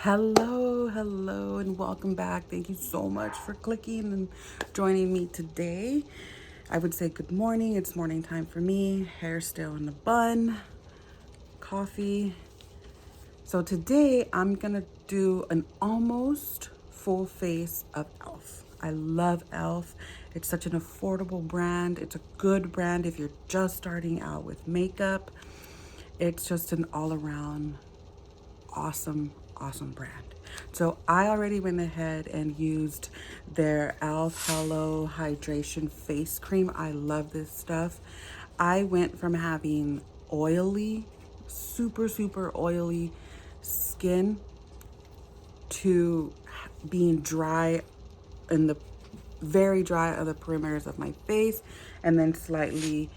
Hello, and welcome back. Thank you so much for clicking and joining me today. I would say good morning. It's morning time for me. Hair still in the bun, coffee. So today I'm gonna do an almost full face of e.l.f. I love e.l.f. It's such an affordable brand. It's a good brand if you're just starting out with makeup. It's just an all-around awesome brand. So I already went ahead and used their e.l.f. Hello Hydration Face Cream. I love this stuff. I went from having oily, super oily skin to being dry in the very dry on the perimeters of my face and then slightly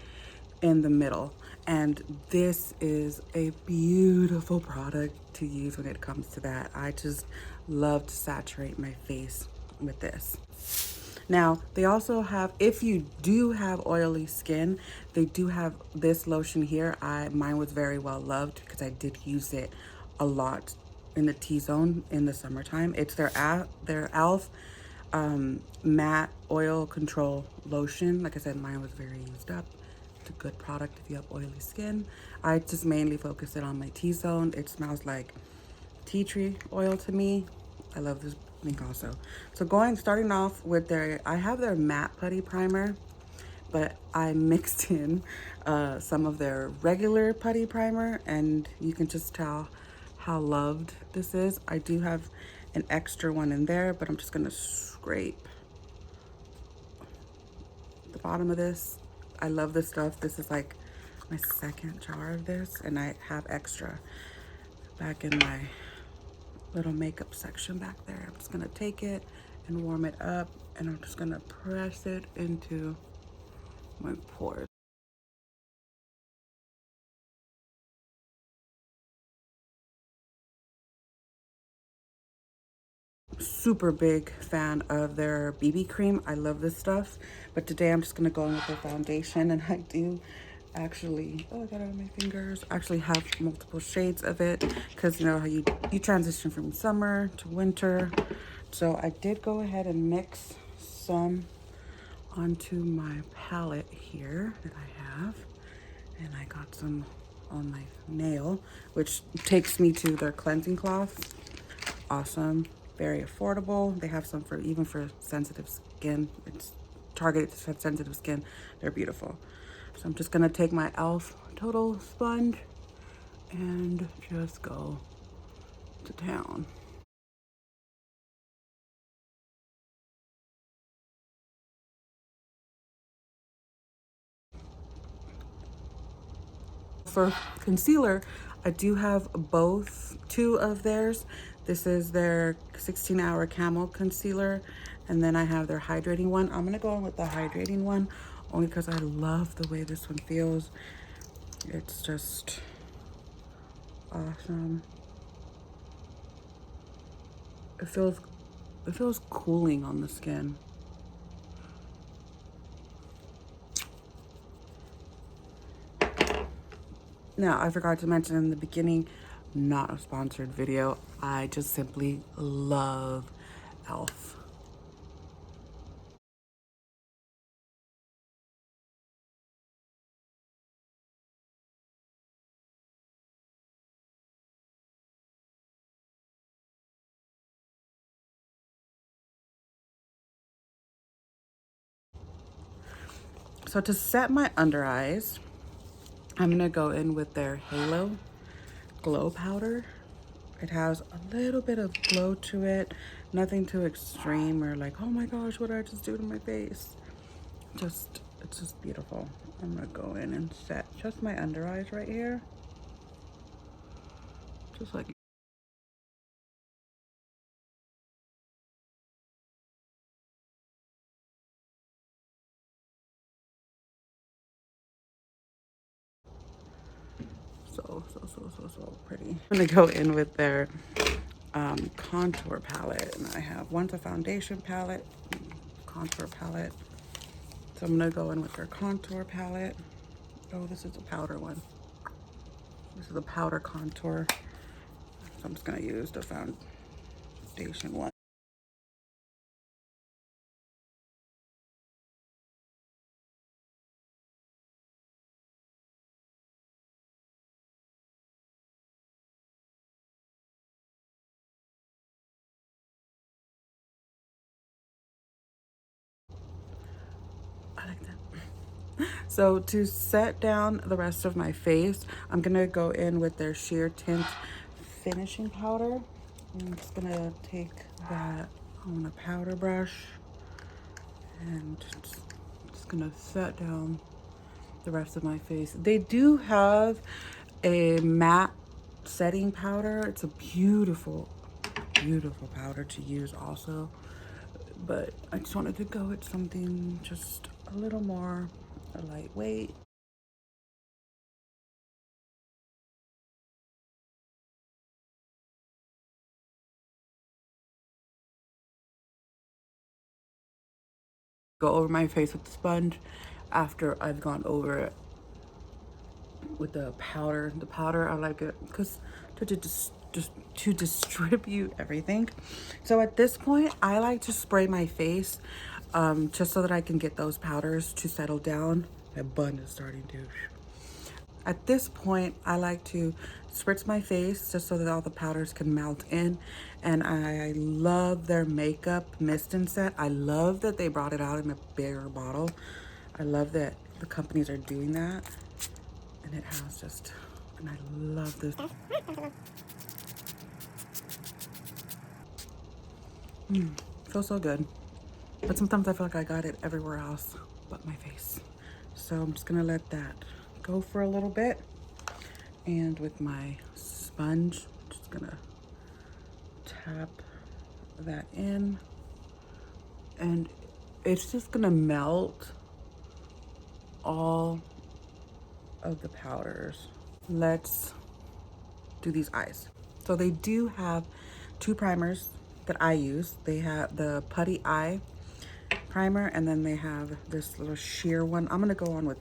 in the middle. And this is a beautiful product to use when it comes to that. I just love to saturate my face with this. Now, they also have, if you do have oily skin, they do have this lotion here. Mine was very well loved because I did use it a lot in the T-zone in the summertime. It's their e.l.f. Matte oil control lotion. Like I said, mine was very used up. It's a good product if you have oily skin. I just mainly focus it on my T-zone. It smells like tea tree oil to me. I love this thing also. So starting off with I have their matte putty primer, but I mixed in some of their regular putty primer, and you can just tell how loved this is. I do have an extra one in there, but I'm just gonna scrape the bottom of this. I love this stuff. This is like my second jar of this, and I have extra back in my little makeup section back there. I'm just gonna take it and warm it up, and I'm just gonna press it into my pores. Super big fan of their BB cream. I love this stuff, but today I'm just gonna go in with their foundation, and I do actually, oh, I got it on my fingers, actually have multiple shades of it because you know how you transition from summer to winter. So I did go ahead and mix some onto my palette here that I have, and I got some on my nail, which takes me to their cleansing cloth. Awesome, very affordable. They have some for even for sensitive skin. It's targeted to sensitive skin. They're beautiful. So I'm just gonna take my e.l.f. Total Sponge and just go to town. For concealer, I do have two of theirs. This is their 16-hour Camo Concealer, and then I have their hydrating one. I'm gonna go in with the hydrating one only because I love the way this one feels. It's just awesome. It feels cooling on the skin. Now, I forgot to mention in the beginning, not a sponsored video. I just simply love e.l.f. So to set my under eyes, I'm gonna go in with their Halo Glow Powder. It has a little bit of glow to it, nothing too extreme or like, oh my gosh, what did I just do to my face? It's just beautiful. I'm gonna go in and set just my under eyes right here. Just like so pretty. I'm gonna go in with their contour palette, and I have one's a foundation palette, contour palette. So I'm gonna go in with their contour palette. Oh, this is a powder one. This is a powder contour. So I'm just gonna use the foundation one. I like that. So to set down the rest of my face, I'm gonna go in with their sheer tint finishing powder. I'm just gonna take that on a powder brush and just gonna set down the rest of my face. They do have a matte setting powder. It's a beautiful, beautiful powder to use also. But I just wanted to go with something just a little more lightweight. Go over my face with the sponge after I've gone over it with the powder. The powder, I like it because just to distribute everything. So at this point, I like to spray my face just so that I can get those powders to settle down. My bun is starting to. At this point, I like to spritz my face just so that all the powders can melt in. And I love their makeup mist and set. I love that they brought it out in a bigger bottle. I love that the companies are doing that. And it has just, and I love this. Feels so good. But sometimes I feel like I got it everywhere else but my face. So I'm just gonna let that go for a little bit. And with my sponge, I'm just gonna tap that in. And it's just gonna melt all of the powders. Let's do these eyes. So they do have two primers that I use. They have the putty eye primer, and then they have this little sheer one. I'm gonna go on with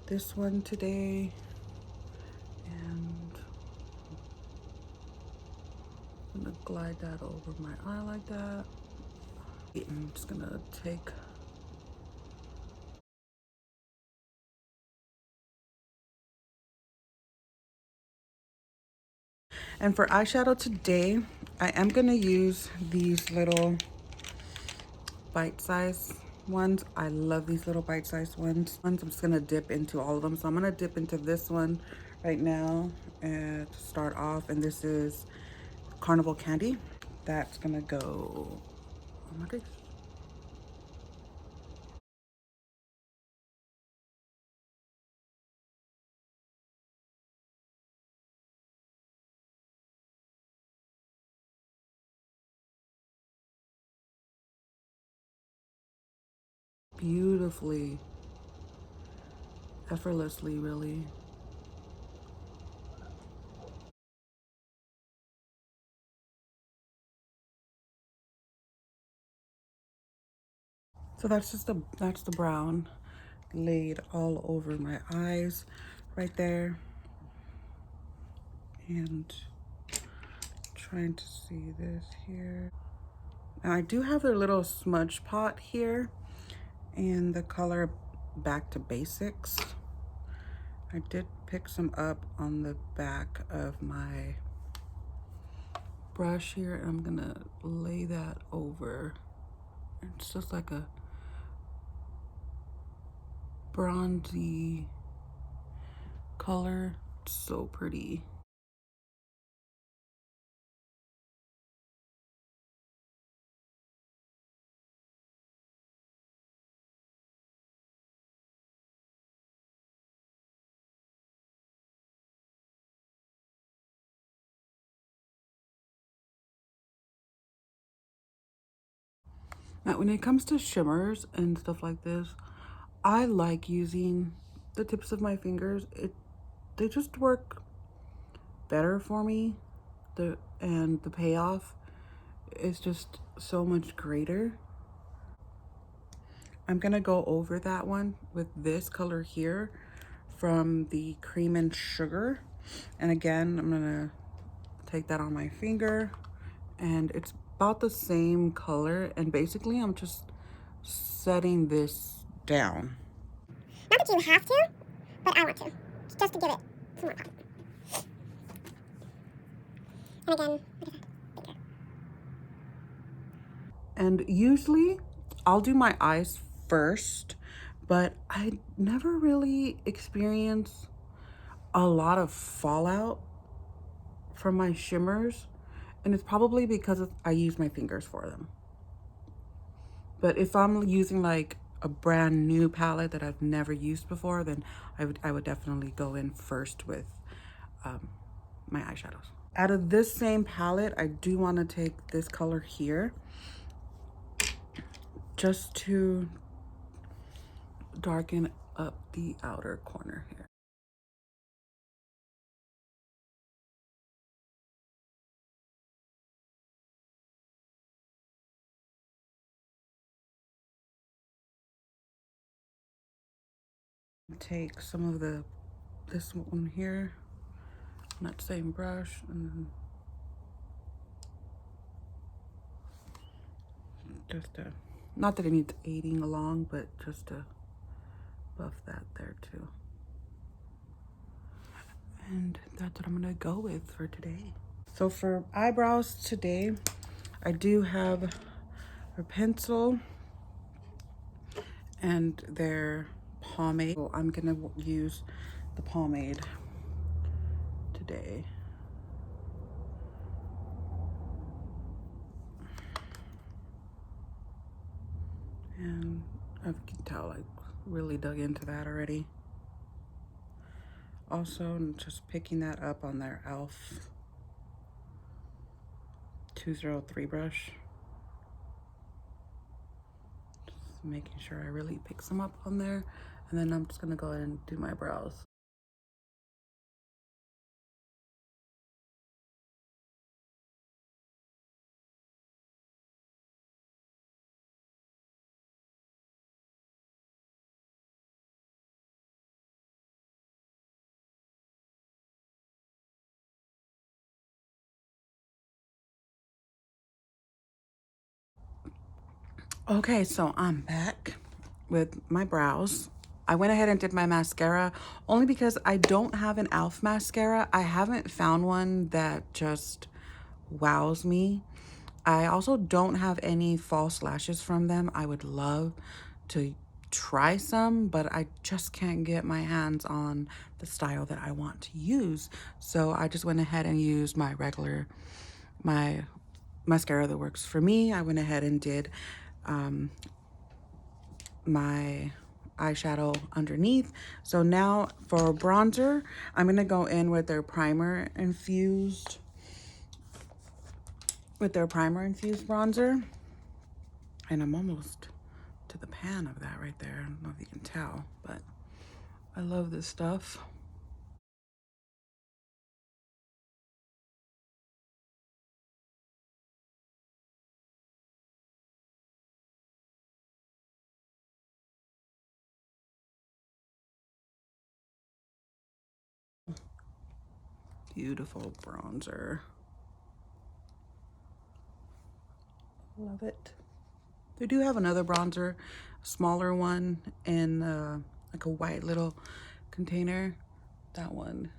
this one today. And I'm gonna glide that over my eye like that. I'm just gonna take and for eyeshadow today, I am gonna use these little bite-sized ones. I love these little bite-sized ones. I'm just gonna dip into all of them. So I'm gonna dip into this one right now and to start off. And this is Carnival Candy. That's gonna go on my face. Beautifully, effortlessly, really. So that's the brown laid all over my eyes right there. And trying to see this here. Now I do have a little smudge pot here in the color Back to Basics. I did pick some up on the back of my brush here. I'm gonna lay that over. It's just like a bronzy color. It's so pretty. Now, when it comes to shimmers and stuff like this, I like using the tips of my fingers. They just work better for me. And the payoff is just so much greater. I'm gonna go over that one with this color here from the Cream and Sugar. And again, I'm gonna take that on my finger, and it's about the same color, and basically I'm just setting this down. Not that you have to, but I want to, just to give it some more pop. And again, bigger. And usually I'll do my eyes first, but I never really experience a lot of fallout from my shimmers, and it's probably because I use my fingers for them. But if I'm using like a brand new palette that I've never used before, then I would definitely go in first with my eyeshadows. Out of this same palette, I do want to take this color here just to darken up the outer corner here. Take some of this one here on that same brush, and just to, not that it needs aiding along, but just to buff that there too. And that's what I'm gonna go with for today. So for eyebrows today, I do have a pencil and their pomade. So I'm gonna use the pomade today. And I can tell I really dug into that already. Also, I'm just picking that up on their e.l.f. 203 brush. Just making sure I really pick some up on there. And then I'm just gonna go ahead and do my brows. Okay, so I'm back with my brows. I went ahead and did my mascara only because I don't have an e.l.f. mascara. I haven't found one that just wows me. I also don't have any false lashes from them. I would love to try some, but I just can't get my hands on the style that I want to use. So I just went ahead and used my mascara that works for me. I went ahead and did my eyeshadow underneath. So now for bronzer, I'm gonna go in with their primer infused bronzer. And I'm almost to the pan of that right there. I don't know if you can tell, but I love this stuff. Beautiful bronzer. Love it. They do have another bronzer, a smaller one in like a white little container. That one,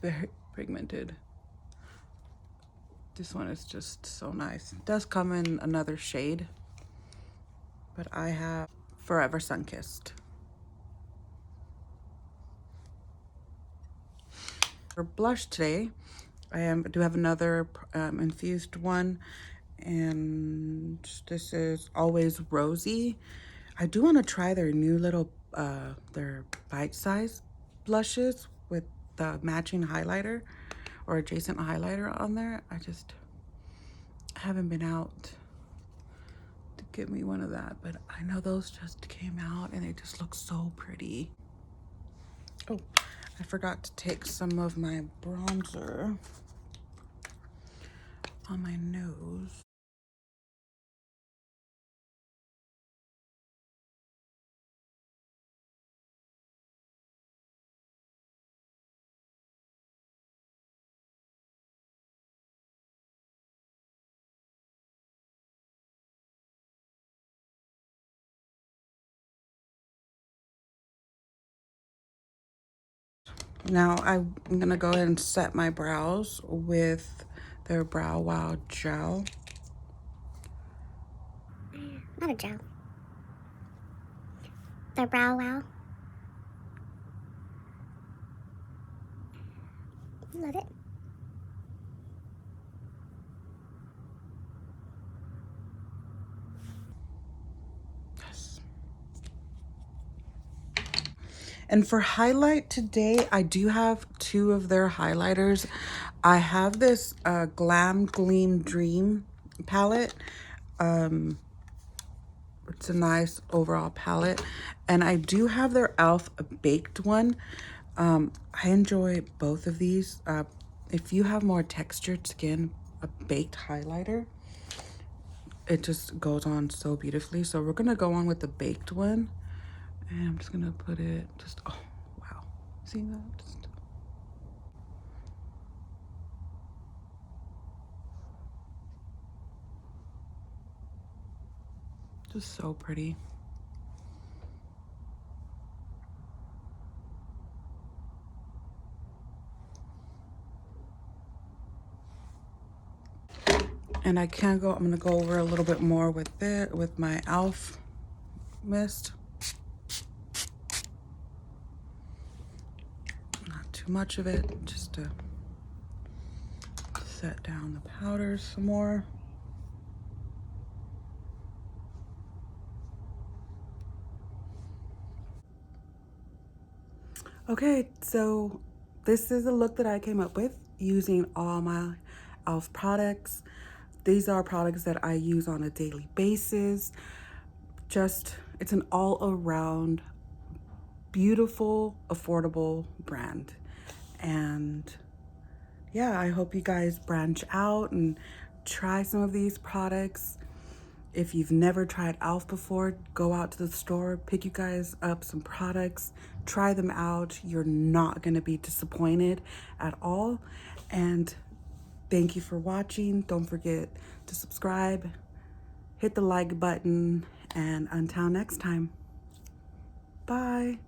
very pigmented. This one is just so nice. It does come in another shade, but I have Forever Sunkissed. For blush today, do have another infused one, and this is Always Rosy. I do want to try their new little, their bite-sized blushes with the matching highlighter or adjacent highlighter on there. I just haven't been out to get me one of that, but I know those just came out and they just look so pretty. Oh, I forgot to take some of my bronzer on my nose. Now I'm gonna go ahead and set my brows with their Brow Wow gel. Not a gel. Their Brow Wow. Love it. Yes. And for highlight today, I do have 2 of their highlighters. I have this Glam Gleam Dream palette. It's a nice overall palette. And I do have their e.l.f. baked one. I enjoy both of these. If you have more textured skin, a baked highlighter, it just goes on so beautifully. So we're gonna go on with the baked one. And I'm just gonna put it just, oh, wow. See that? Just so pretty. And I'm gonna go over a little bit more with it, with my e.l.f. mist. Not too much of it, just to set down the powders some more. Okay, so this is the look that I came up with using all my e.l.f. products. These are products that I use on a daily basis. It's an all-around beautiful, affordable brand. And yeah, I hope you guys branch out and try some of these products. If you've never tried e.l.f. before, go out to the store, pick you guys up some products, try them out. You're not gonna be disappointed at all. And thank you for watching. Don't forget to subscribe, hit the like button, and until next time, bye.